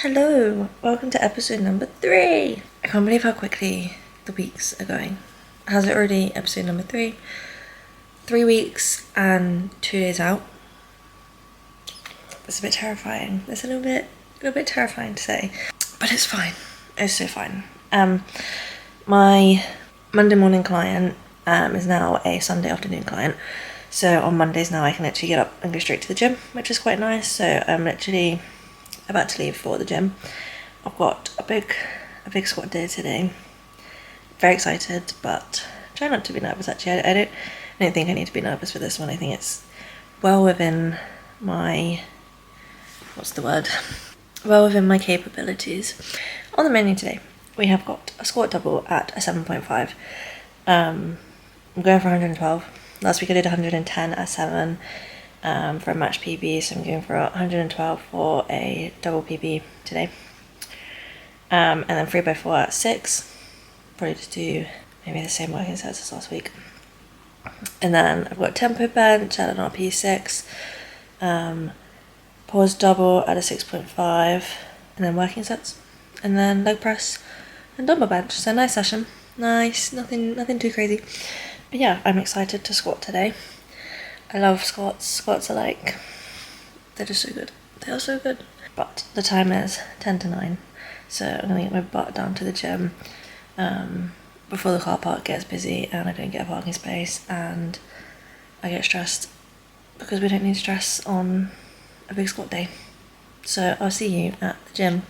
Hello, welcome to episode number 3. I can't believe how quickly the weeks are going. How's it already? Episode number 3. 3 weeks and 2 days out. It's a bit terrifying. It's a little bit terrifying to say, but it's fine. It's so fine. My Monday morning client is now a Sunday afternoon client. So on Mondays now I can actually get up and go straight to the gym, which is quite nice. So I'm literally about to leave for the gym. I've got a big squat day today. Very excited, but try not to be nervous actually. I don't think I need to be nervous for this one. I think it's well within my, well within my capabilities. On the menu today, we have got a squat double at a 7.5. I'm going for 112. Last week I did 110 at 7. For a match PB, so I'm going for 112 for a double PB today. And then 3x4 at 6. Probably just do maybe the same working sets as last week. And then I've got tempo bench at an RP 6. Pause double at a 6.5. And then working sets. And then leg press and dumbbell bench. So nice session. Nice, nothing too crazy. But yeah, I'm excited to squat today. I love squats. Squats are like, they're just so good. They are so good. But the time is 10 to 9. So I'm going to get my butt down to the gym before the car park gets busy and I don't get a parking space and I get stressed because we don't need stress on a big squat day. So I'll see you at the gym.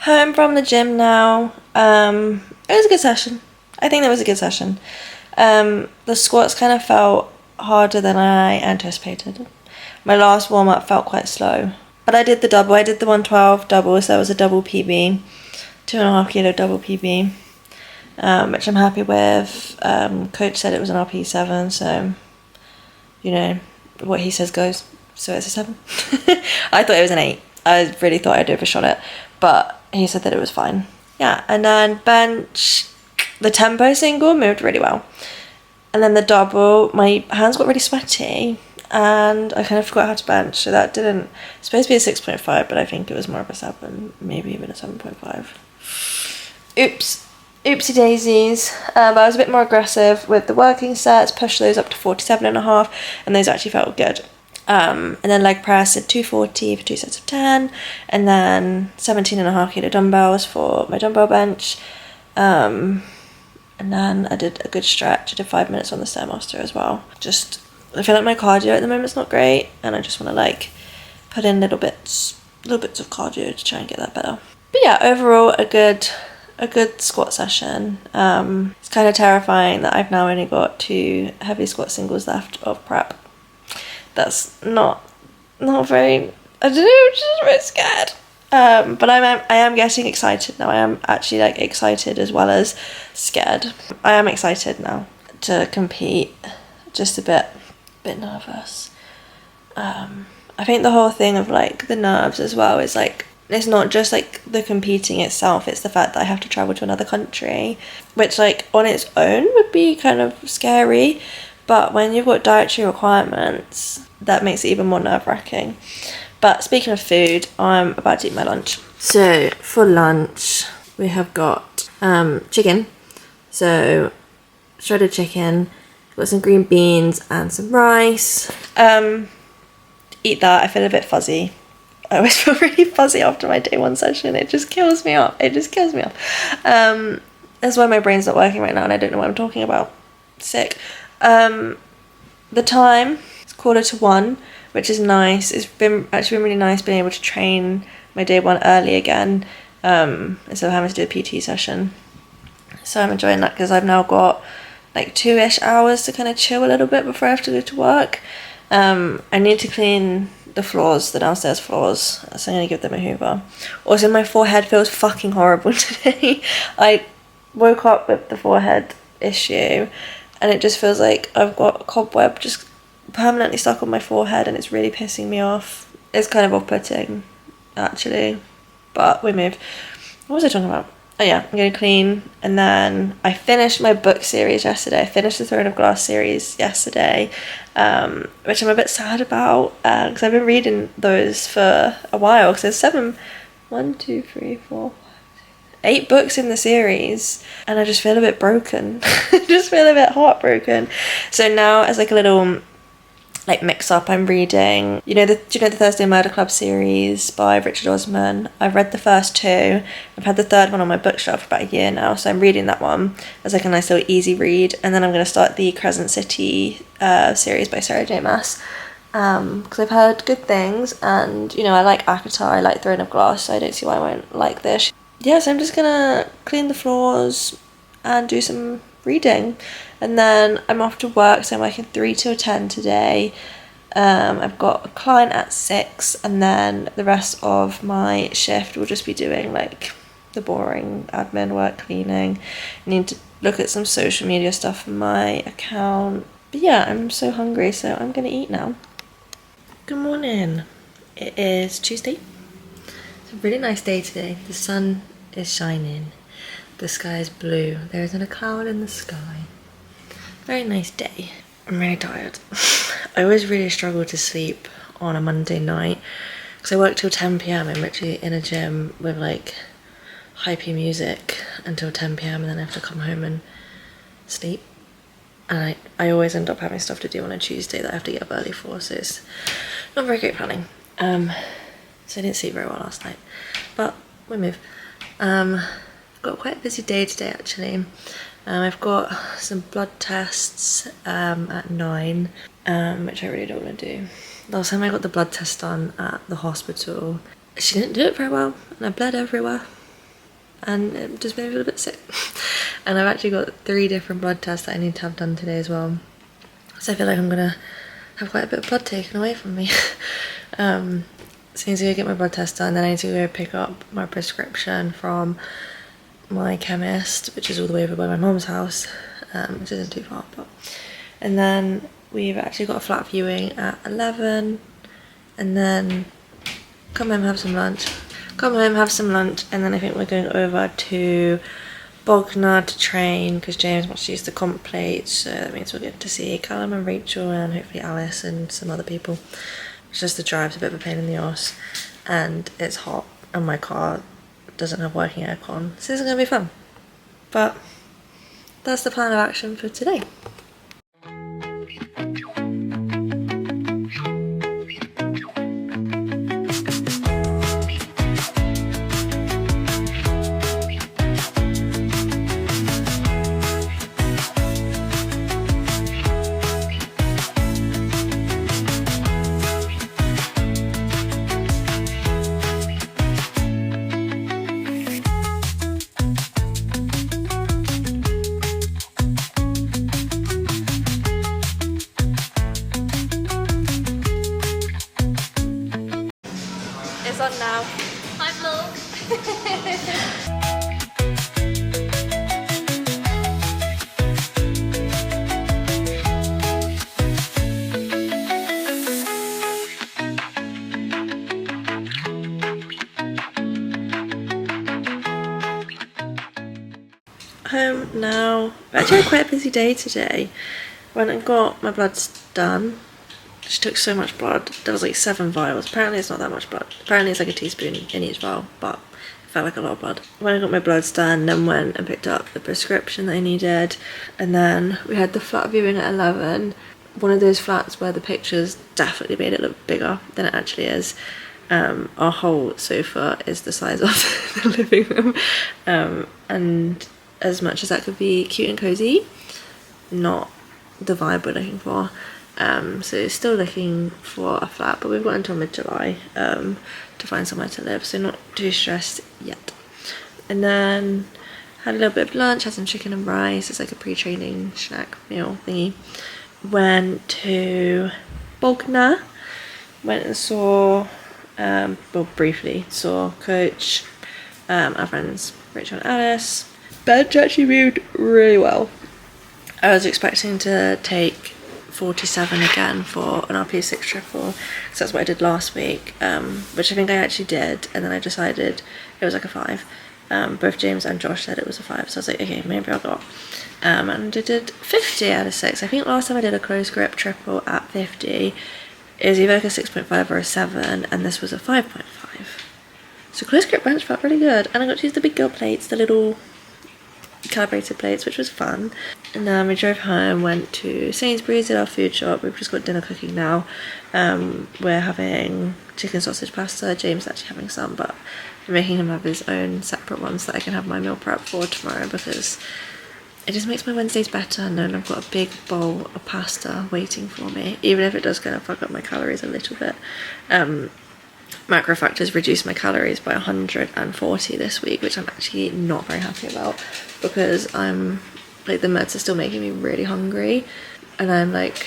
Home from the gym now. It was a good session. I think that was a good session. The squats kind of felt harder than I anticipated. My last warm-up felt quite slow. But I did the double. I did the 112 double, so that was a double PB. 2.5 kilo double PB. Which I'm happy with. Coach said it was an RP 7, so you know, what he says goes. So it's a 7. I thought it was an 8. I really thought I'd overshot it. But he said that it was fine. Yeah, and then bench, the tempo single moved really well. And then the double, my hands got really sweaty and I kind of forgot how to bench. So that didn't, it's supposed to be a 6.5, but I think it was more of a 7, maybe even a 7.5. Oopsie daisies. But I was a bit more aggressive with the working sets, pushed those up to 47.5, and those actually felt good. And then leg press at 240 for 2 sets of 10, and then 17.5 kilo dumbbells for my dumbbell bench. And then I did a good stretch. I did 5 minutes on the Stairmaster as well. Just, I feel like my cardio at the moment is not great, and I just want to like put in little bits of cardio to try and get that better. But yeah, overall a good a good squat session. It's kind of terrifying that I've now only got 2 heavy squat singles left of prep. That's not very, I don't know, I'm just very scared. But I am getting excited now. I am actually like excited as well as scared. I am excited now to compete, just a bit nervous. I think the whole thing of like the nerves as well is like, it's not just like the competing itself, it's the fact that I have to travel to another country, which like on its own would be kind of scary, but when you've got dietary requirements, that makes it even more nerve-wracking. But speaking of food, I'm about to eat my lunch. So for lunch we have got chicken, so shredded chicken, got some green beans and some rice. Eat that. I feel a bit fuzzy. I always feel really fuzzy after my day 1 session. It just kills me off. That's why my brain's not working right now and I don't know what I'm talking about. Sick. The time is 1:45, which is nice. It's been really nice being able to train my day 1 early again, instead of having to do a PT session. So I'm enjoying that because I've now got like 2-ish hours to kind of chill a little bit before I have to go to work. I need to clean the floors, the downstairs floors, so I'm going to give them a hoover. Also, my forehead feels fucking horrible today. I woke up with the forehead issue and it just feels like I've got a cobweb just permanently stuck on my forehead and it's really pissing me off. It's kind of off-putting, actually, but we move. What was I talking about? Oh yeah, I'm going to clean, and then I finished my book series yesterday. I finished the Throne of Glass series yesterday, which I'm a bit sad about, because I've been reading those for a while, because there's 8 books in the series, and I just feel a bit broken. I just feel a bit heartbroken. So now, as like a little like mix up, I'm reading, do you know the Thursday Murder Club series by Richard Osman? I've read the first 2. I've had the 3rd one on my bookshelf for about a year now, so I'm reading that one as like a nice little easy read, and then I'm going to start the Crescent City series by Sarah J Maas, because I've heard good things, and I like Akatar, I like Throne of Glass, so I don't see why I won't like this. Yeah, so I'm just gonna clean the floors and do some reading, and then I'm off to work, so I'm working 3 till 10 today. I've got a client at 6, and then the rest of my shift will just be doing like the boring admin work, cleaning. I need to look at some social media stuff for my account. But yeah, I'm so hungry, so I'm gonna eat now. Good morning. It is Tuesday. It's a really nice day today. The sun is shining. The sky is blue. There isn't a cloud in the sky. Very nice day. I'm really tired. I always really struggle to sleep on a Monday night because I work till 10 p.m. I'm literally in a gym with like hypey music until 10 p.m. and then I have to come home and sleep. And I always end up having stuff to do on a Tuesday that I have to get up early for, so it's not very great planning. So I didn't sleep very well last night, but we move. I've got quite a busy day today actually. I've got some blood tests at 9, which I really don't want to do. Last time I got the blood test done at the hospital, she didn't do it very well and I bled everywhere and it just made me feel a bit sick. And I've actually got 3 different blood tests that I need to have done today as well, so I feel like I'm gonna have quite a bit of blood taken away from me. So I need to go get my blood test done, then I need to go pick up my prescription from my chemist, which is all the way over by my mum's house, which isn't too far, and then we've actually got a flat viewing at 11, and then come home, have some lunch, and then I think we're going over to Bognor to train because James wants to use the comp plate, so that means we'll get to see Callum and Rachel and hopefully Alice and some other people. It's just the drive's a bit of a pain in the arse and it's hot and my car doesn't have working aircon, so this is going to be fun. But that's the plan of action for today. now. I actually had quite a busy day today. Went and got my bloods done. She took so much blood. There was like 7 vials. Apparently it's not that much blood. Apparently it's like a teaspoon in each vial, but it felt like a lot of blood. When I got my bloods done, then went and picked up the prescription that I needed, and then we had the flat viewing at 11. One of those flats where the pictures definitely made it look bigger than it actually is. Our whole sofa is the size of the living room, and as much as that could be cute and cozy, not the vibe we're looking for. So still looking for a flat, but we've got until mid-July to find somewhere to live, so not too stressed yet. And then had a little bit of lunch, had some chicken and rice. It's like a pre-training snack meal thingy. Went to Bognor, went and saw, well, briefly saw Coach, our friends Rachel and Alice. Bench actually moved really well. I was expecting to take 47 again for an RP6 triple, because that's what I did last week, which I think I actually did, and then I decided it was like a 5. Both James and Josh said it was a 5, so I was like, okay, maybe I'll go up. And I did 50 out of 6. I think last time I did a close grip triple at 50, it was either like a 6.5 or a 7, and this was a 5.5. So close grip bench felt really good, and I got to use the big girl plates, the little calibrated plates, which was fun. And then we drove home, went to Sainsbury's, did our food shop. We've just got dinner cooking now. We're having chicken sausage pasta. James is actually having some, but I'm making him have his own separate ones so that I can have my meal prep for tomorrow, because it just makes my Wednesdays better knowing I've got a big bowl of pasta waiting for me, even if it does kind of fuck up my calories a little bit. Macro Factors reduced my calories by 140 this week, which I'm actually not very happy about, because I'm like, the meds are still making me really hungry, and I'm like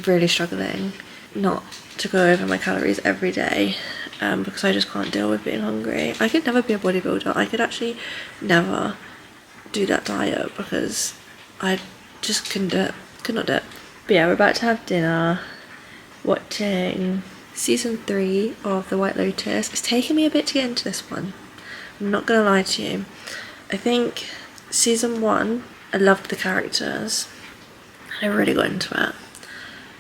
really struggling not to go over my calories every day, because I just can't deal with being hungry. I could never be a bodybuilder. I could actually never do that diet, because I just could not do it. But yeah, we're about to have dinner, watching season 3 of The White Lotus. It's taken me a bit to get into this one, I'm not gonna lie to you. I think season 1, I loved the characters, I really got into it.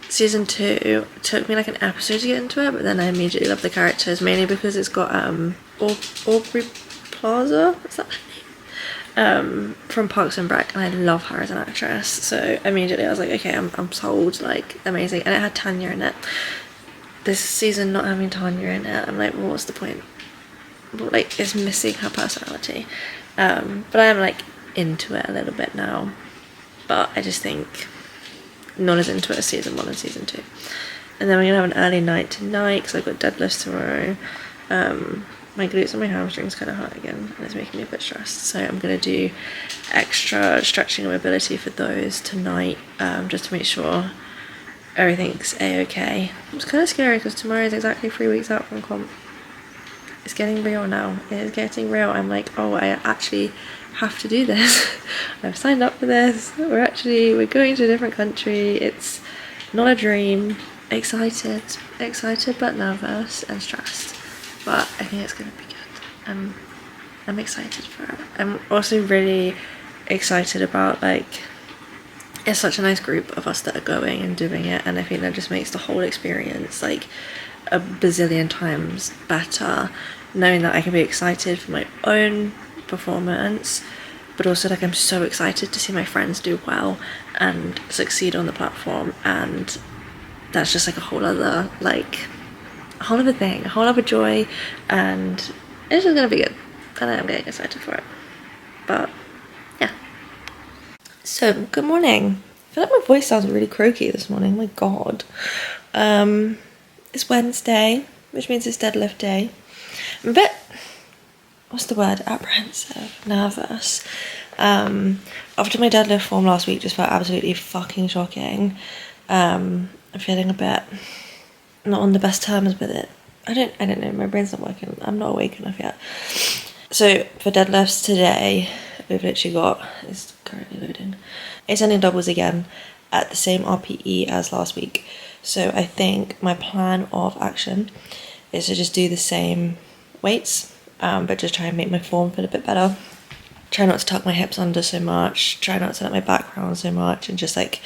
Season 2 took me like an episode to get into it, but then I immediately loved the characters, mainly because it's got Aubrey Plaza, is that her name? From Parks and Rec, and I love her as an actress, so immediately I was like, okay, I'm sold, like, amazing. And it had Tanya in it. This season not having Tanya in it, I'm like, well, what's the point? Like, it's missing her personality. But I am like into it a little bit now, but I just think not as into it as season 1 and season 2. And then we're gonna have an early night tonight, because I've got deadlifts tomorrow. My glutes and my hamstrings kind of hurt again, and it's making me a bit stressed, so I'm gonna do extra stretching and mobility for those tonight, just to make sure everything's a-okay. It's kind of scary, because tomorrow is exactly 3 weeks out from comp. It's getting real now. It is getting real. I'm like, oh, I actually have to do this. I've signed up for this. We're going to a different country. It's not a dream. Excited but nervous and stressed. But I think it's gonna be good. I'm excited for it. I'm also really excited about, like, it's such a nice group of us that are going and doing it, and I think that just makes the whole experience like a bazillion times better, knowing that I can be excited for my own performance, but also like I'm so excited to see my friends do well and succeed on the platform, and that's just like a whole other thing, a whole other joy, and it's just gonna be good, and I'm getting excited for it. But yeah. So, good morning. I feel like my voice sounds really croaky this morning, my god. It's Wednesday, which means it's deadlift day. I'm a bit, what's the word, apprehensive, nervous. After my deadlift form last week just felt absolutely fucking shocking. I'm feeling a bit not on the best terms with it. I don't know, my brain's not working, I'm not awake enough yet. So for deadlifts today, we've literally got, it's currently loading, ascending doubles again at the same RPE as last week. So I think my plan of action is to just do the same weights, but just try and make my form feel a bit better. try not to tuck my hips under so much, try not to let my back round so much, and just like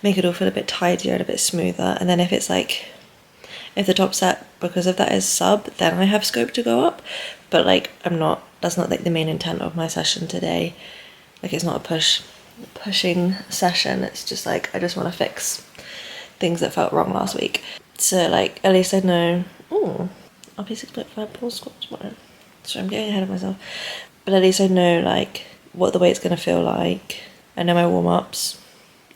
make it all feel a bit tidier and a bit smoother. And then if it's like, if the top set because of that is sub, then I have scope to go up. But like that's not like the main intent of my session today. Like it's not a pushing session, it's just like I just want to fix things that felt wrong last week. So like at least I know, I'll be 6.5 pull squat tomorrow. So I'm getting ahead of myself. But at least I know like what the weight's gonna feel like. I know my warm-ups.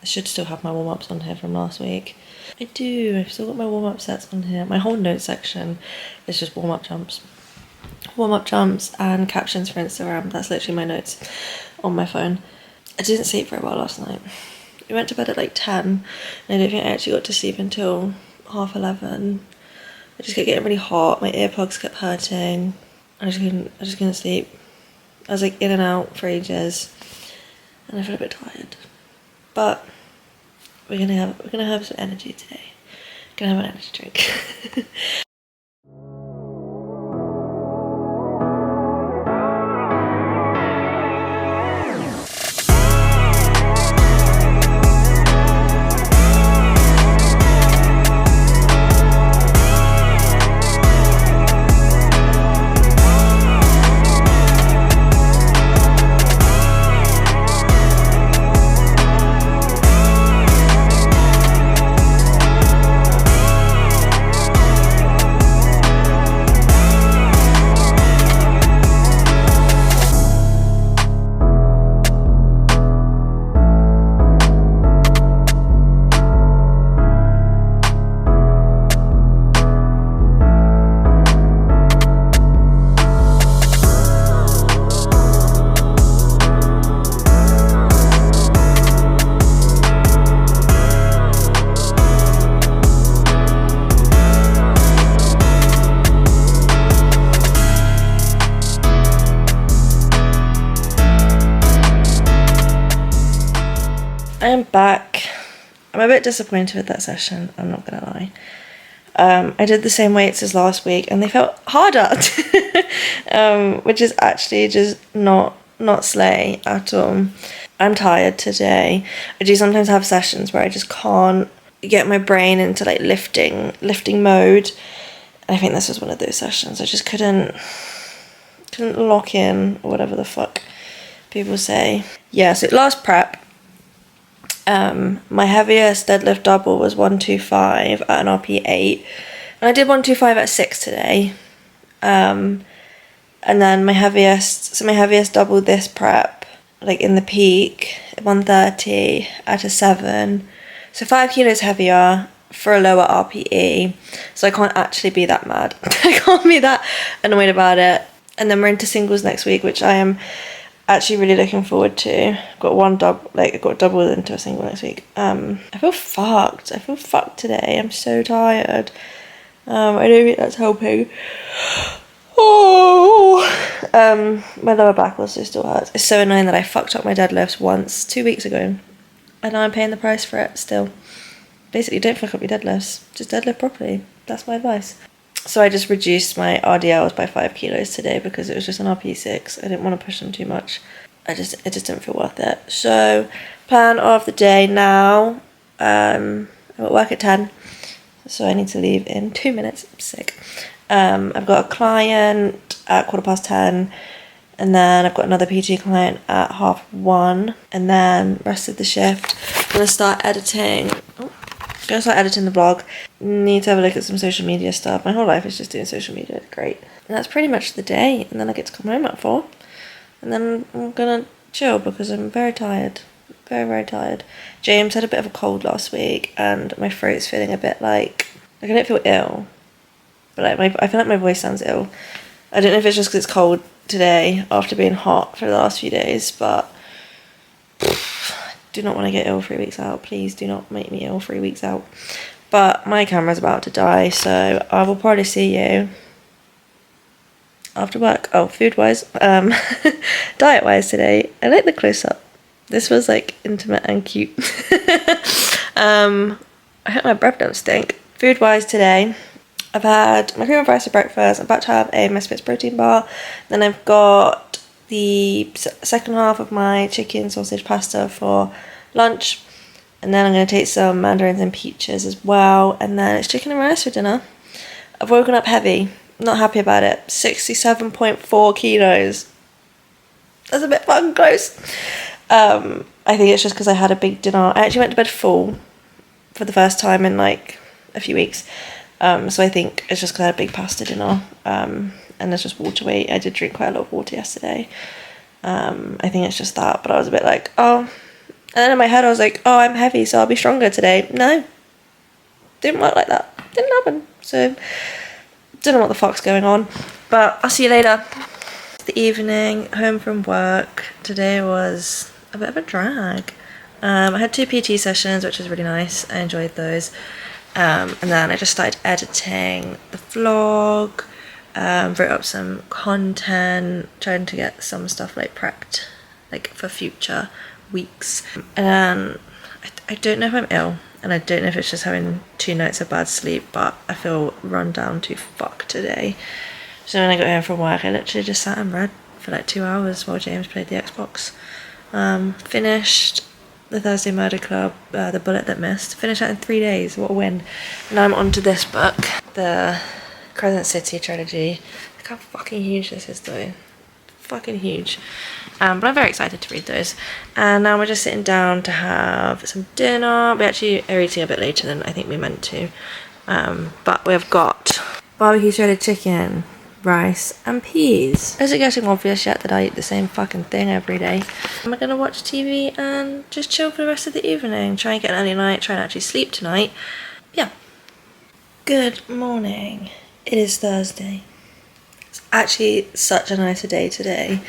I should still have my warm-ups on here from last week. I do, I've still got my warm-up sets on here. My whole notes section is just warm-up jumps. Warm-up jumps and captions for Instagram. That's literally my notes on my phone. I didn't sleep very well last night. We went to bed at like 10 and I don't think I actually got to sleep until 11:30. I just kept getting really hot, my earplugs kept hurting. I just couldn't sleep. I was like in and out for ages and I feel a bit tired. But we're gonna have some energy today. Gonna have an energy drink. I am back. I'm a bit disappointed with that session, I'm not gonna lie. I did the same weights as last week and they felt harder, which is actually just not slay at all. I'm tired today. I do sometimes have sessions where I just can't get my brain into like lifting mode. I think this was one of those sessions. I just couldn't lock in, or whatever the fuck people say. Yeah, so last prep, my heaviest deadlift double was 125 at an RP 8, and I did 125 at 6 today. And then my heaviest double this prep, like in the peak, 130 at a 7, so 5 kilos heavier for a lower RPE, so I can't actually be that mad. I can't be that annoyed about it. And then we're into singles next week, which I am actually really looking forward to. I got double into a single next week. I feel fucked. I feel fucked today. I'm so tired. I don't think that's helping. My lower back also still hurts. It's so annoying that I fucked up my deadlifts once 2 weeks ago, and now I'm paying the price for it still. Basically, don't fuck up your deadlifts. Just deadlift properly. That's my advice. So I just reduced my RDLs by 5 kilos today because it was just an RP6. I didn't want to push them too much. It just didn't feel worth it. So, plan of the day now. I'm at work at 10, so I need to leave in 2 minutes. I'm sick. I've got a client at 10:15, and then I've got another PT client at 1:30, and then rest of the shift I'm gonna start editing. The vlog. Need to have a look at some social media stuff. My whole life is just doing social media. Great. And that's pretty much the day. And then I get to come home at 4. And then I'm gonna chill because I'm very tired. Very, very tired. James had a bit of a cold last week and my throat's feeling a bit like I don't feel ill. But like I feel like my voice sounds ill. I don't know if it's just because it's cold today after being hot for the last few days, but do not want to get ill 3 weeks out. Please do not make me ill 3 weeks out. But my camera's about to die, so I will probably see you after work. Oh, food-wise, diet-wise today, I like the close-up. This was like intimate and cute. I hope my breath don't stink. Food-wise today, I've had my cream of rice for breakfast. I'm about to have a My Spits protein bar. Then I've got the second half of my chicken sausage pasta for lunch, and then I'm going to take some mandarins and peaches as well, and then it's chicken and rice for dinner. I've woken up heavy, not happy about it. 67.4 kilos. That's a bit fucking close. I think it's just because I had a big dinner. I actually went to bed full for the first time in like a few weeks. So I think it's just because I had a big pasta dinner. And there's just water weight. I did drink quite a lot of water yesterday. I think it's just that. But I was a bit like, oh. And then in my head I was like, oh, I'm heavy, so I'll be stronger today. No. Didn't work like that. Didn't happen. So, don't know what the fuck's going on. But I'll see you later. The evening, home from work. Today was a bit of a drag. I had 2 PT sessions, which was really nice. I enjoyed those. And then I just started editing the vlog. Wrote up some content, trying to get some stuff like prepped, like for future weeks. And I don't know if I'm ill, and I don't know if it's just having 2 nights of bad sleep, but I feel run down to fuck today. So when I got home from work, I literally just sat and read for like 2 hours while James played the Xbox. Finished the Thursday Murder Club, The Bullet That Missed. Finished that in 3 days. What a win. Now I'm on to this book, the Crescent City trilogy. Look how fucking huge this is though. Fucking huge. But I'm very excited to read those. And now we're just sitting down to have some dinner. We actually are eating a bit later than I think we meant to. But we've got barbecue shredded chicken, rice and peas. Is it getting obvious yet that I eat the same fucking thing every day? Am I gonna watch TV and just chill for the rest of the evening? Try and get an early night, try and actually sleep tonight. Yeah. Good morning. It is Thursday. It's actually such a nicer day today.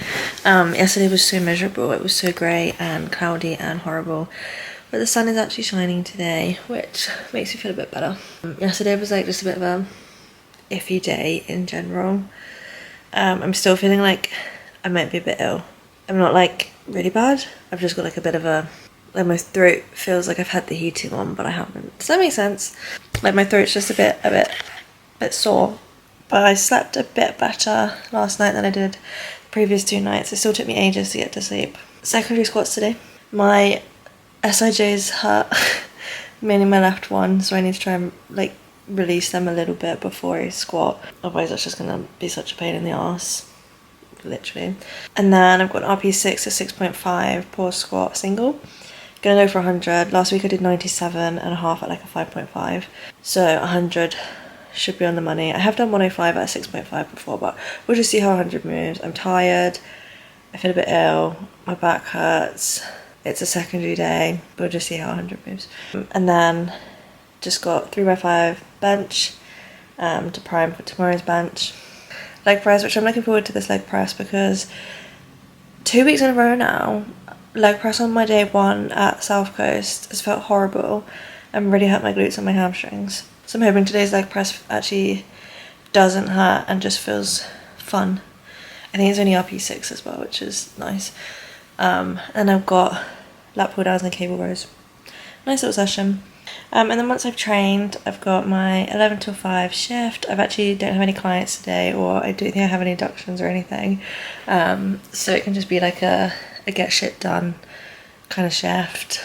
Yesterday was so miserable. It was so grey and cloudy and horrible. But the sun is actually shining today, which makes me feel a bit better. Yesterday was like just a bit of a iffy day in general. I'm still feeling like I might be a bit ill. I'm not like really bad. I've just got like a bit of a, like my throat feels like I've had the heating on, but I haven't. Does that make sense? Like my throat's just a bit sore. But I slept a bit better last night than I did the previous 2 nights. It still took me ages to get to sleep. Secondary squats today. My SIJs hurt, mainly my left one, so I need to try and like release them a little bit before I squat. Otherwise that's just gonna be such a pain in the arse, literally. And then I've got an RP6 to 6.5 pause squat single. Gonna go for 100. Last week I did 97 and a half at like a 5.5. So 100 should be on the money. I have done 105 at 6.5 before, but we'll just see how 100 moves. I'm tired. I feel a bit ill. My back hurts. It's a secondary day. We'll just see how 100 moves. And then just got 3x5 bench to prime for tomorrow's bench. Leg press, which I'm looking forward to this leg press because 2 weeks in a row now, leg press on my day 1 at South Coast has felt horrible and really hurt my glutes and my hamstrings. So I'm hoping today's leg press actually doesn't hurt and just feels fun. I think it's only RP6 as well, which is nice. And I've got lat pull downs and cable rows. Nice little session. And then once I've trained, I've got my 11 till 5 shift. I've actually don't have any clients today, or I don't think I have any inductions or anything. So it can just be like a get shit done kind of shift.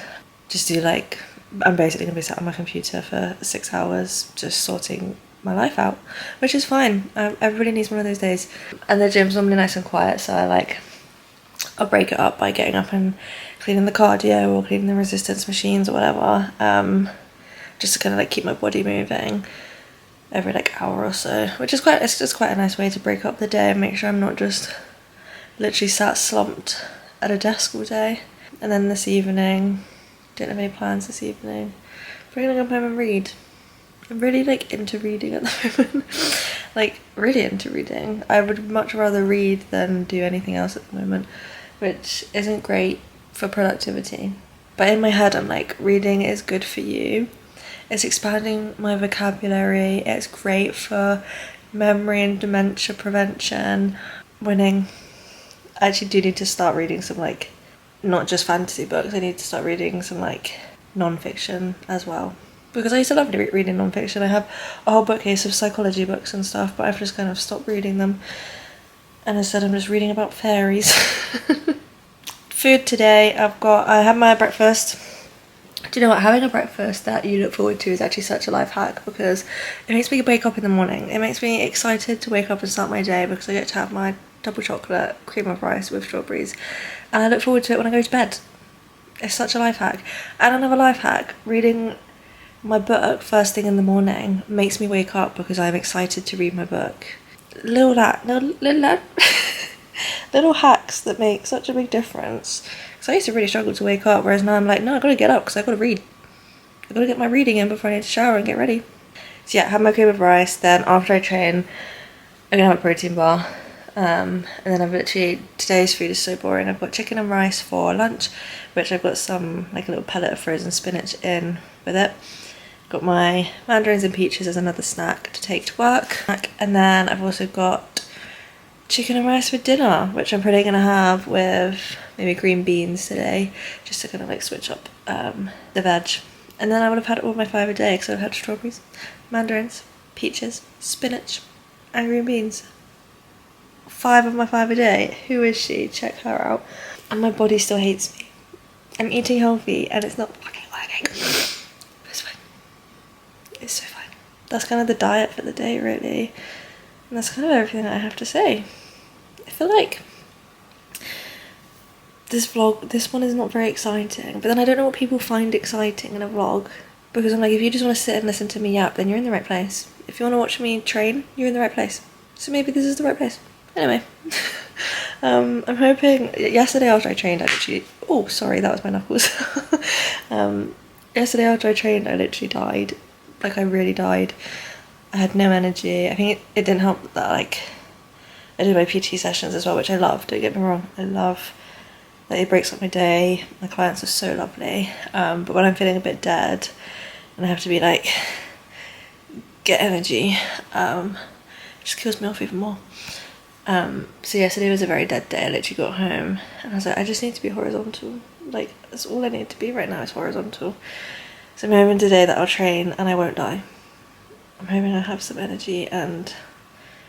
Just do like, I'm basically going to be sat on my computer for 6 hours just sorting my life out, which is fine. Everybody needs one of those days. And the gym's normally nice and quiet, so I'll break it up by getting up and cleaning the cardio or cleaning the resistance machines or whatever, just to kind of like keep my body moving every like hour or so, which is it's just quite a nice way to break up the day and make sure I'm not just literally sat slumped at a desk all day. And then this evening, don't have any plans this evening. We're gonna come home and read. I'm really like into reading at the moment. Like really into reading. I would much rather read than do anything else at the moment, which isn't great for productivity. But in my head I'm like, reading is good for you. It's expanding my vocabulary. It's great for memory and dementia prevention. Winning. I actually do need to start reading some like, not just fantasy books, I need to start reading some like non-fiction as well. Because I used to love reading non-fiction. I have a whole bookcase of psychology books and stuff, but I've just kind of stopped reading them. and instead I'm just reading about fairies. Food today, I had my breakfast. Do you know what, having a breakfast that you look forward to is actually such a life hack, because it makes me wake up in the morning. It makes me excited to wake up and start my day because I get to have my double chocolate cream of rice with strawberries, and I look forward to it when I go to bed. It's such a life hack. And another life hack, reading my book first thing in the morning makes me wake up because I'm excited to read my book. Little little hacks that make such a big difference. Because I used to really struggle to wake up, whereas now I'm like, no, I gotta get up because I gotta read. I gotta get my reading in before I need to shower and get ready. So yeah, have my cream of rice. Then after I train, I'm gonna have a protein bar. And then I've literally, today's food is so boring. I've got chicken and rice for lunch, which I've got some, like a little pellet of frozen spinach in with it. Got my mandarins and peaches as another snack to take to work. And then I've also got chicken and rice for dinner, which I'm probably gonna have with maybe green beans today, just to kind of like switch up the veg. And then I would have had all my 5 a day, because I would have had strawberries, mandarins, peaches, spinach, and green beans. 5 of my 5 a day. Who is she? Check her out. And my body still hates me. I'm eating healthy and it's not fucking working. It's fine. It's so fine. That's kind of the diet for the day, really. And that's kind of everything that I have to say. I feel like this one is not very exciting, but then I don't know what people find exciting in a vlog, because I'm like, if you just want to sit and listen to me yap, then you're in the right place. If you want to watch me train, you're in the right place. So maybe this is the right place. Anyway, I'm hoping, yesterday after I trained, I literally, oh sorry, that was my knuckles. Yesterday after I trained, I literally died. Like, I really died. I had no energy. I think it didn't help that, like, I did my PT sessions as well, which I love, don't get me wrong. I love that it breaks up my day. My clients are so lovely. But when I'm feeling a bit dead and I have to be like, get energy, it just kills me off even more. So yesterday was a very dead day. I literally got home and I was like, I just need to be horizontal. Like, that's all I need to be right now is horizontal. So I'm hoping today that I'll train and I won't die. I'm hoping I'll have some energy, and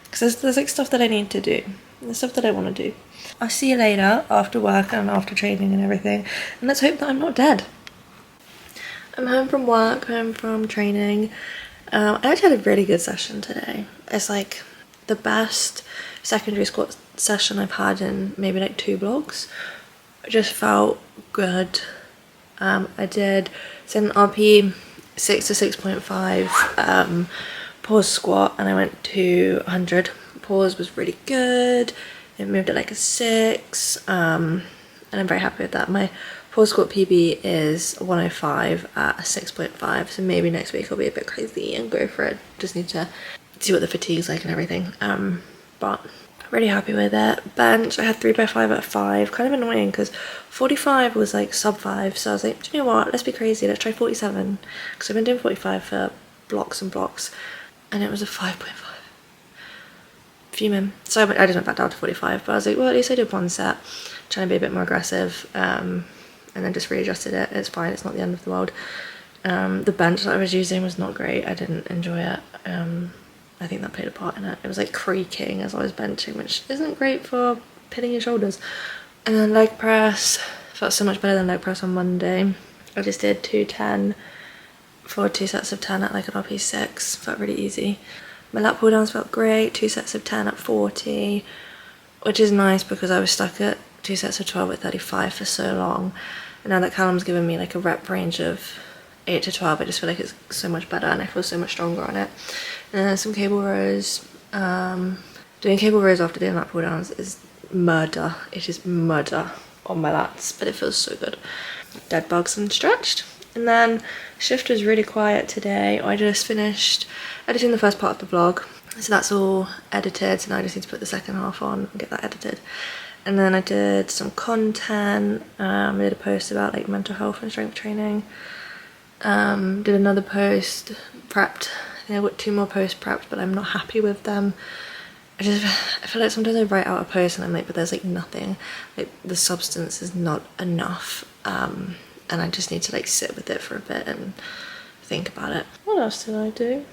because there's like stuff that I need to do. There's stuff that I want to do. I'll see you later after work and after training and everything. And let's hope that I'm not dead. I'm home from work, home from training. I actually had a really good session today. It's like the best secondary squat session I've had in maybe like 2 vlogs. It just felt good. I did an RP 6 to 6.5 pause squat, and I went to 100. Pause was really good. It moved at like a 6, and I'm very happy with that. My pause squat PB is 105 at a 6.5, so maybe next week I'll be a bit crazy and go for it. Just need to see what the fatigue's like and everything. But really happy with it. Bench, I had 3x5 at 5. Kind of annoying because 45 was like sub 5, so I was like, do you know what, let's be crazy, let's try 47, because I've been doing 45 for blocks and blocks, and it was a 5.5. Fuming. So I just went back down to 45, but I was like, well, at least I did one set, trying to be a bit more aggressive, and then just readjusted it. It's fine, it's not the end of the world. The bench that I was using was not great. I didn't enjoy it. I think that played a part in it. It was like creaking as I was benching, which isn't great for pinning your shoulders. And then leg press, felt so much better than leg press on Monday. I just did 210 for 2 sets of 10 at like an RP6, felt really easy. My lat pull downs felt great, 2 sets of 10 at 40, which is nice because I was stuck at 2 sets of 12 at 35 for so long. And now that Callum's given me like a rep range of 8 to 12, I just feel like it's so much better and I feel so much stronger on it. And then some cable rows. Doing cable rows after doing lat pull downs is murder. It is murder on my lats, but it feels so good. Dead bugs and stretched. And then shift was really quiet today. I just finished editing the first part of the vlog, so that's all edited, so now I just need to put the second half on and get that edited. And then I did some content. I did a post about like mental health and strength training. Did another post, prepped. I think I've got 2 more posts prepped, but I'm not happy with them. I feel like sometimes I write out a post and I'm like, but there's like nothing, like the substance is not enough, and I just need to like sit with it for a bit and think about it. What else did I do?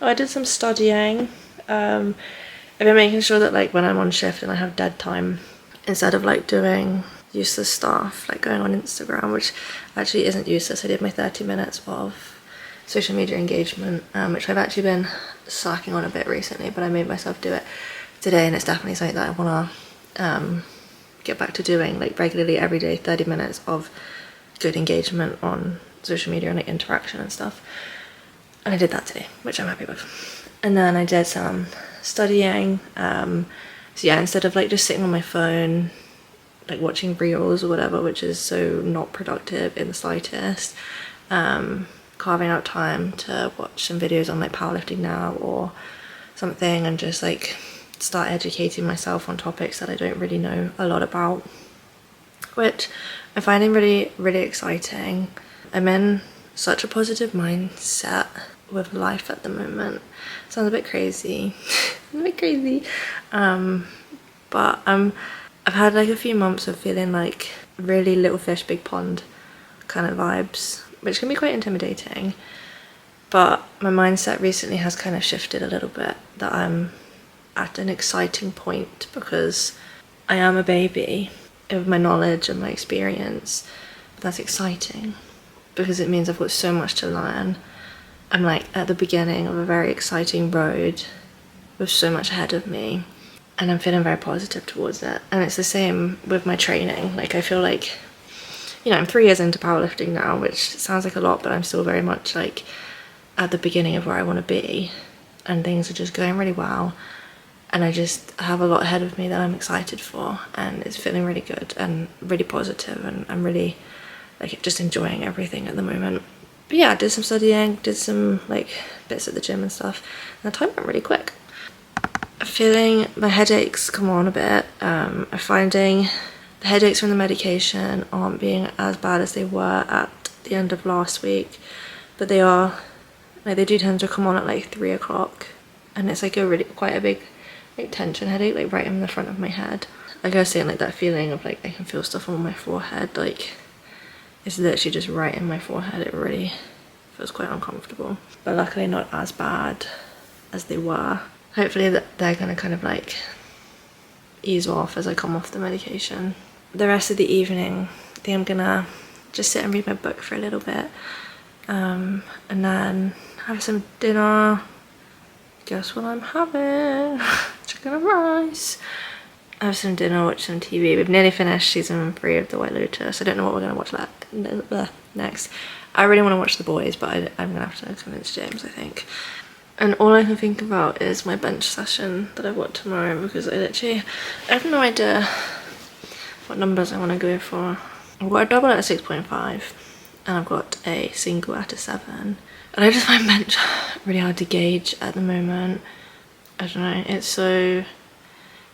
Oh, I did some studying. I've been making sure that like when I'm on shift and I have dead time, instead of like doing useless stuff like going on Instagram, which actually isn't useless. I did my 30 minutes of social media engagement, which I've actually been slacking on a bit recently, but I made myself do it today, and it's definitely something that I want to get back to doing like regularly every day. 30 minutes of good engagement on social media and like interaction and stuff, and I did that today, which I'm happy with. And then I did some studying, so yeah, instead of like just sitting on my phone like watching reels or whatever, which is so not productive in the slightest, carving out time to watch some videos on like powerlifting now or something, and just like start educating myself on topics that I don't really know a lot about, which I'm finding really, really exciting. I'm in such a positive mindset with life at the moment. Sounds a bit crazy, a bit crazy, but I've had like a few months of feeling like really little fish, big pond kind of vibes, which can be quite intimidating. But my mindset recently has kind of shifted a little bit, that I'm at an exciting point because I am a baby with my knowledge and my experience. But that's exciting because it means I've got so much to learn. I'm like at the beginning of a very exciting road with so much ahead of me, and I'm feeling very positive towards it. And it's the same with my training. Like I feel like, you know, I'm 3 years into powerlifting now, which sounds like a lot, but I'm still very much like at the beginning of where I want to be, and things are just going really well, and I just have a lot ahead of me that I'm excited for, and it's feeling really good and really positive, and I'm really like just enjoying everything at the moment. But yeah, I did some studying, did some like bits at the gym and stuff, and the time went really quick. I'm feeling my headaches come on a bit. I'm finding the headaches from the medication aren't being as bad as they were at the end of last week, but they are, like they do tend to come on at like 3 o'clock, and it's like a really quite a big like tension headache, like right in the front of my head. Like I was saying, like that feeling of like I can feel stuff on my forehead, like it's literally just right in my forehead. It really feels quite uncomfortable, but luckily not as bad as they were. Hopefully that they're gonna kind of like ease off as I come off the medication. The rest of the evening, I think I'm gonna just sit and read my book for a little bit, and then have some dinner. Guess what I'm having? Chicken and rice. Have some dinner, watch some TV. We've nearly finished season 3 of The White Lotus. I don't know what we're gonna watch next. I really want to watch The Boys, but I'm gonna have to convince James, I think. And all I can think about is my bench session that I've got tomorrow, because I have no idea what numbers I want to go for. I've got a double at a 6.5 and I've got a single at a 7. And I just find bench really hard to gauge at the moment. I don't know, it's so,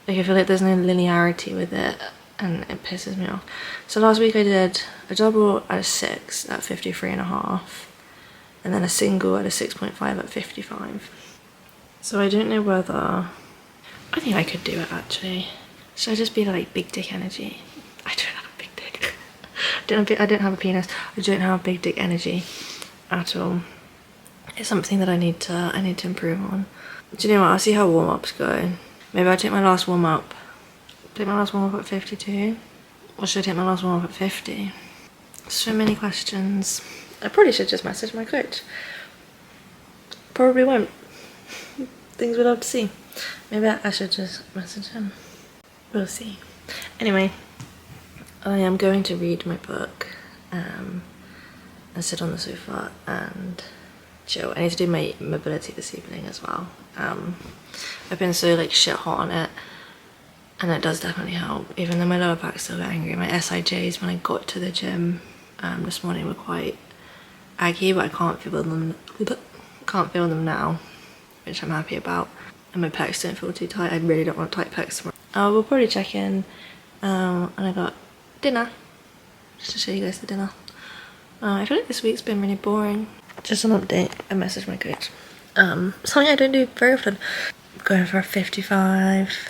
like I feel like there's no linearity with it, and it pisses me off. So last week I did a double at a 6 at 53.5. and then a single at a 6.5 at 55. So I don't know whether, I think I could do it actually. Should I just be like big dick energy? I don't have a big dick. I don't have a penis. I don't have big dick energy at all. It's something that I need to improve on. Do you know what? I'll see how warm-ups go. Maybe I'll take my last warm-up. Take my last warm-up at 52? Or should I take my last warm-up at 50? So many questions. I probably should just message my coach. Probably won't. Things we'll have to see. Maybe I should just message him. We'll see. Anyway, I am going to read my book and sit on the sofa and chill. I need to do my mobility this evening as well. I've been so like shit hot on it, and it does definitely help, even though my lower back's still angry. My SIJs when I got to the gym this morning were quite aggy, but I can't feel them now, which I'm happy about. And my pecs don't feel too tight. I really don't want tight pecs tomorrow. We'll probably check in, and I got dinner, just to show you guys the dinner. I feel like this week's been really boring. Just an update, I messaged my coach. Something I don't do very often. I'm going for a 55.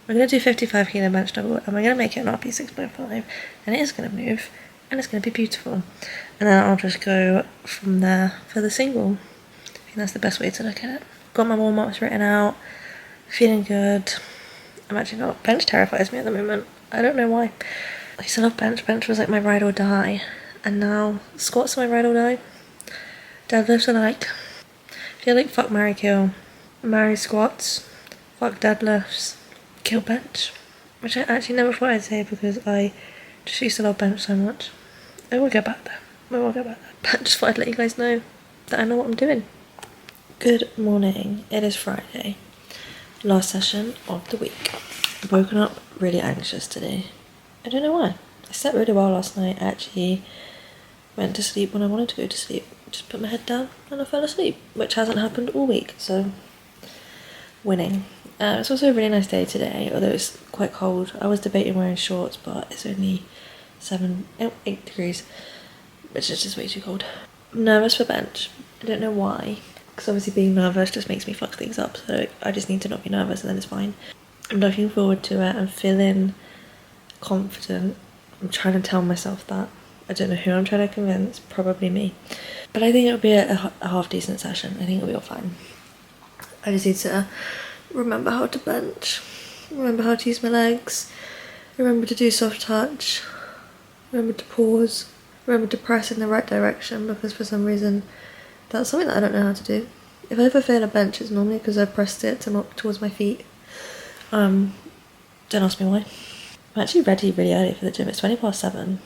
We're gonna do 55 kilo bench double, and we're gonna make it an RP 6.5, and it is gonna move, and it's gonna be beautiful. And then I'll just go from there for the single. I think that's the best way to look at it. Got my warm-ups written out. Feeling good. I'm actually not. Bench terrifies me at the moment. I don't know why. I used to love bench. Bench was like my ride or die. And now squats are my ride or die. Deadlifts are like, I feel like fuck, marry, kill. Marry squats, fuck deadlifts, kill bench. Which I actually never thought I'd say because I just used to love bench so much. I will get back there. I will get back there. But I just thought I'd let you guys know that I know what I'm doing. Good morning. It is Friday. Last session of the week. I've woken up really anxious today. I don't know why. I slept really well last night. I actually went to sleep when I wanted to go to sleep. Just put my head down and I fell asleep, which hasn't happened all week, so winning. It's also a really nice day today, although it's quite cold. I was debating wearing shorts, but it's only 8 degrees, which is just way too cold. I'm nervous for bench. I don't know why, because obviously being nervous just makes me fuck things up, so I just need to not be nervous and then it's fine. I'm looking forward to it. I'm feeling confident. I'm trying to tell myself that. I don't know who I'm trying to convince, probably me. But I think it'll be a half decent session. I think it'll be all fine. I just need to remember how to bench, remember how to use my legs, remember to do soft touch, remember to pause, remember to press in the right direction, because for some reason that's something that I don't know how to do. If I ever fail a bench, it's normally because I pressed it towards my feet. Don't ask me why. I'm actually ready really early for the gym. It's 7:20.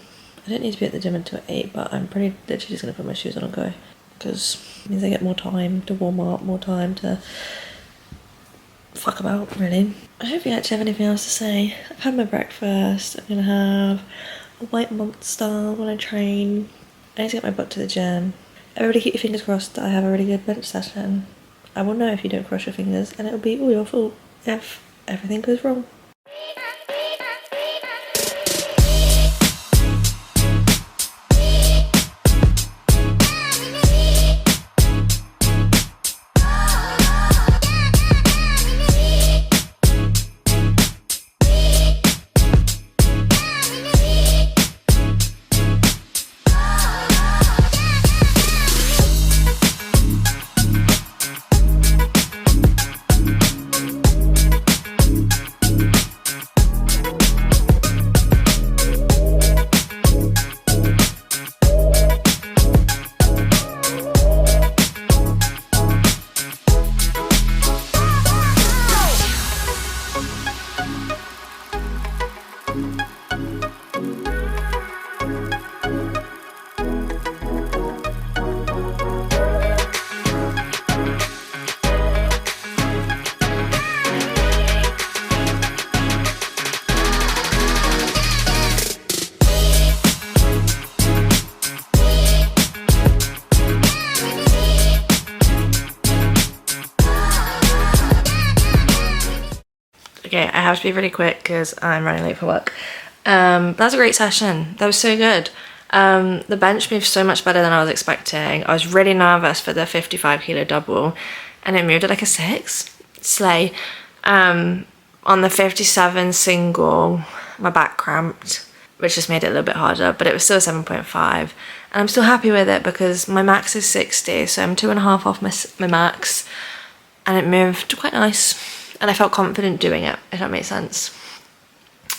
I don't need to be at the gym until 8, but I'm pretty literally just going to put my shoes on and go, because it means I get more time to warm up, more time to fuck about, really. I don't think I actually have anything else to say. I've had my breakfast. I'm going to have a white monster when I train. I need to get my butt to the gym. Everybody keep your fingers crossed that I have a really good bench session. I will know if you don't cross your fingers, and it'll be all your fault if everything goes wrong. Okay, I have to be really quick because I'm running late for work. That was a great session. That was so good. The bench moved so much better than I was expecting. I was really nervous for the 55 kilo double and it moved at like a 6. Slay. On the 57 single, my back cramped, which just made it a little bit harder, but it was still 7.5. And I'm still happy with it because my max is 60, so I'm 2.5 off my max, and it moved quite nice. And I felt confident doing it, if that makes sense.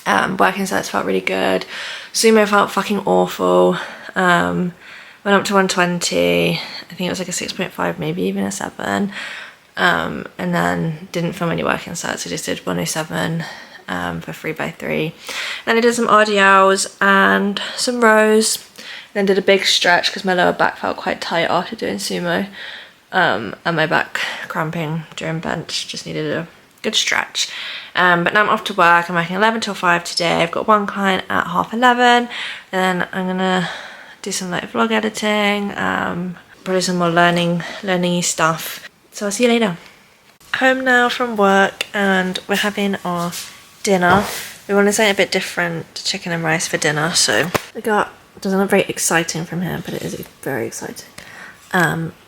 Working sets felt really good. Sumo felt fucking awful. Went up to 120. I think it was like a 6.5, maybe even a 7. And then didn't film any working sets. I just did 107 for 3x3. Then I did some RDLs and some rows. Then did a big stretch because my lower back felt quite tight after doing sumo. And my back cramping during bench, just needed a good stretch. But now I'm off to work. I'm working 11 till 5 today. I've got one client at 11:30. Then I'm gonna do some like vlog editing, probably some more learning-y stuff. So I'll see you later. Home now from work and we're having our dinner. We wanted something a bit different, chicken and rice for dinner. So we got, doesn't look very exciting from here, but it is very exciting.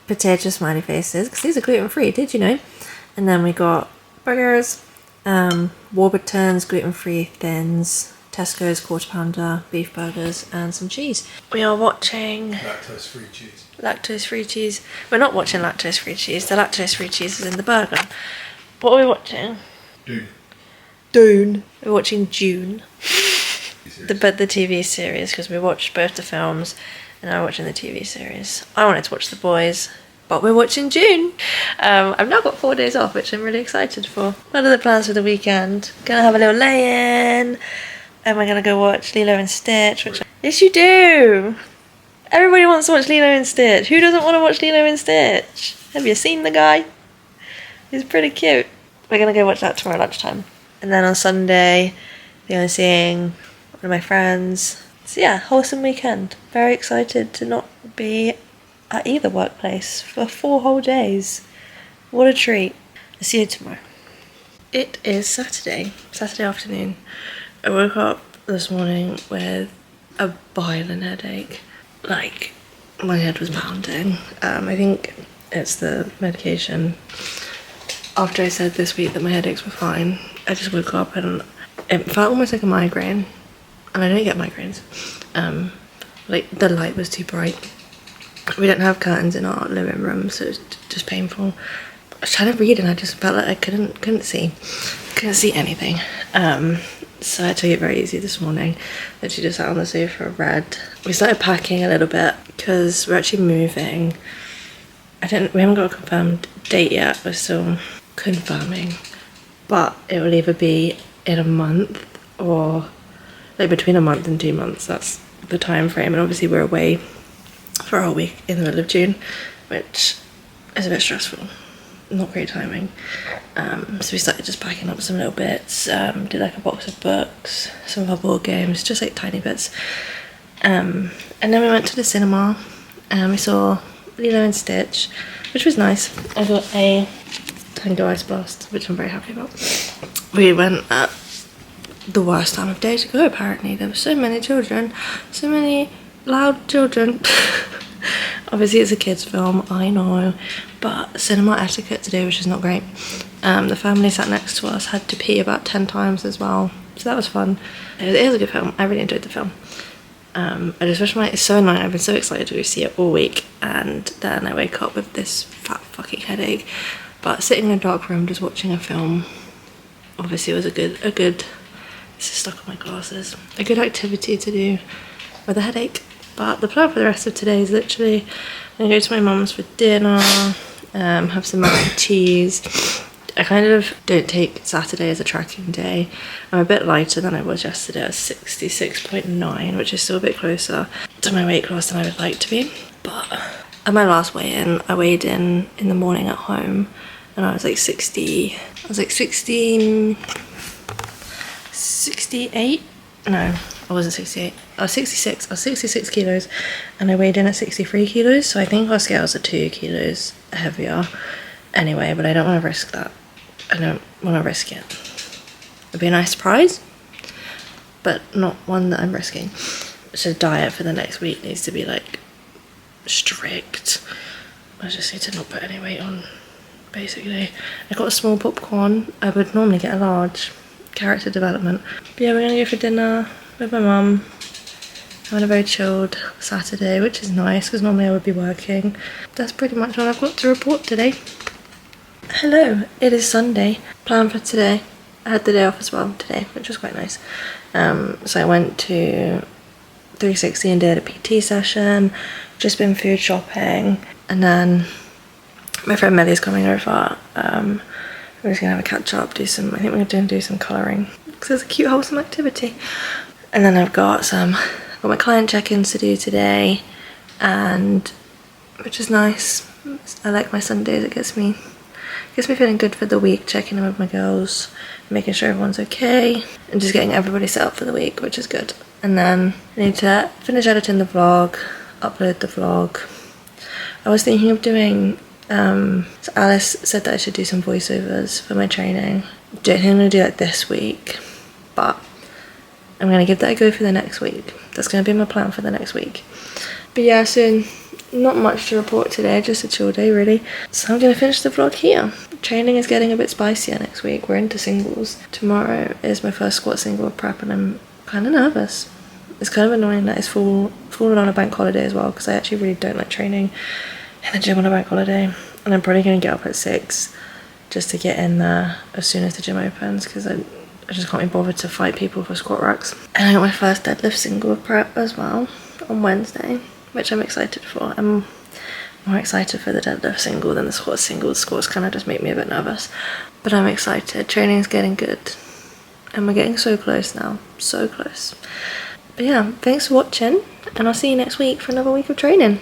Potato smiley faces, because these are gluten-free, did you know? And then we got burgers, Warburton's gluten-free thins, Tesco's quarter pounder, beef burgers, and some cheese. We are watching lactose-free cheese. Lactose-free cheese. We're not watching lactose-free cheese. The lactose-free cheese is in the burger. What are we watching? Dune. We're watching Dune. The TV series, because we watched both the films and now we're watching the TV series. I wanted to watch The Boys, but we're watching Dune. I've now got 4 days off, which I'm really excited for. What are the plans for the weekend? Gonna have a little lay-in. And we're gonna go watch Lilo and Stitch, which yes you do! Everybody wants to watch Lilo and Stitch. Who doesn't want to watch Lilo and Stitch? Have you seen the guy? He's pretty cute. We're gonna go watch that tomorrow lunchtime. And then on Sunday, we're going seeing one of my friends. So yeah, wholesome weekend. Very excited to not be at either workplace for 4 whole days. What a treat. I'll see you tomorrow. It is Saturday afternoon. I woke up this morning with a violent headache. Like, my head was pounding. I think it's the medication. After I said this week that my headaches were fine, I just woke up and it felt almost like a migraine. And I don't get migraines. Like, the light was too bright. We don't have curtains in our living room, so it's just painful. I was trying to read and I just felt like I couldn't see anything. So I took it very easy this morning. Literally just sat on the sofa, read. We started packing a little bit because we're actually moving. We haven't got a confirmed date yet. We're still confirming, but it will either be in a month or like between a month and 2 months. That's the time frame. And obviously we're away for a whole week in the middle of June, which is a bit stressful. Not great timing. So we started just packing up some little bits, did like a box of books, some of our board games, just like tiny bits. And then we went to the cinema and we saw Lilo and Stitch, which was nice. I got a Tango Ice Blast, which I'm very happy about. We went at the worst time of day to go, apparently. There were so many children, so many loud children. Obviously it's a kids film, I know, but cinema etiquette today, which is not great. The family sat next to us had to pee about 10 times as well, so that was fun. It is a good film. I really enjoyed the film. I just wish it's so annoying. I've been so excited to go see it all week, and then I wake up with this fat fucking headache. But sitting in a dark room just watching a film obviously was a good this is stuck on my glasses, a good activity to do with a headache. But the plan for the rest of today is literally I'm gonna go to my mum's for dinner, have some mac and cheese. I kind of don't take Saturday as a tracking day. I'm a bit lighter than I was yesterday. I was 66.9, which is still a bit closer to my weight class than I would like to be. But at my last weigh-in, I weighed in the morning at home and I was like 68. No, I wasn't 68. I was 66. I was 66 kilos and I weighed in at 63 kilos. So I think our scales are 2 kilos heavier anyway, but I don't want to risk that. I don't want to risk it. It'd be a nice surprise, but not one that I'm risking. So diet for the next week needs to be like strict. I just need to not put any weight on, basically. I got a small popcorn. I would normally get a large. Character development. But yeah, we're gonna go for dinner with my mum. Having a very chilled Saturday, which is nice because normally I would be working. That's pretty much all I've got to report today. Hello, it is Sunday. Plan for today. I had the day off as well today, which was quite nice. So I went to 360 and did a PT session, just been food shopping, and then my friend Millie's coming over. We're just gonna have a catch up, I think we're gonna do some colouring because it's a cute wholesome activity. And then I've got my client check-ins to do today, and which is nice. I like my Sundays. It gets me feeling good for the week, checking in with my girls, making sure everyone's okay, and just getting everybody set up for the week, which is good. And then I need to finish editing the vlog, upload the vlog. I was thinking of doing so Alice said that I should do some voiceovers for my training. I don't think I'm going to do that this week, but I'm going to give that a go for the next week. That's going to be my plan for the next week. But yeah, so not much to report today, just a chill day really. So I'm going to finish the vlog here. Training is getting a bit spicier next week. We're into singles. Tomorrow is my first squat single prep and I'm kind of nervous. It's kind of annoying that it's fallen on a bank holiday as well, because I actually really don't like training in the gym on a bank holiday. And I'm probably going to get up at 6 just to get in there as soon as the gym opens, because I just can't be bothered to fight people for squat racks. And I got my first deadlift single prep as well on Wednesday, which I'm excited for. I'm more excited for the deadlift single than the squat single. The squats kind of just make me a bit nervous, but I'm excited. Training's getting good and we're getting so close now, so close. But yeah, thanks for watching, and I'll see you next week for another week of training.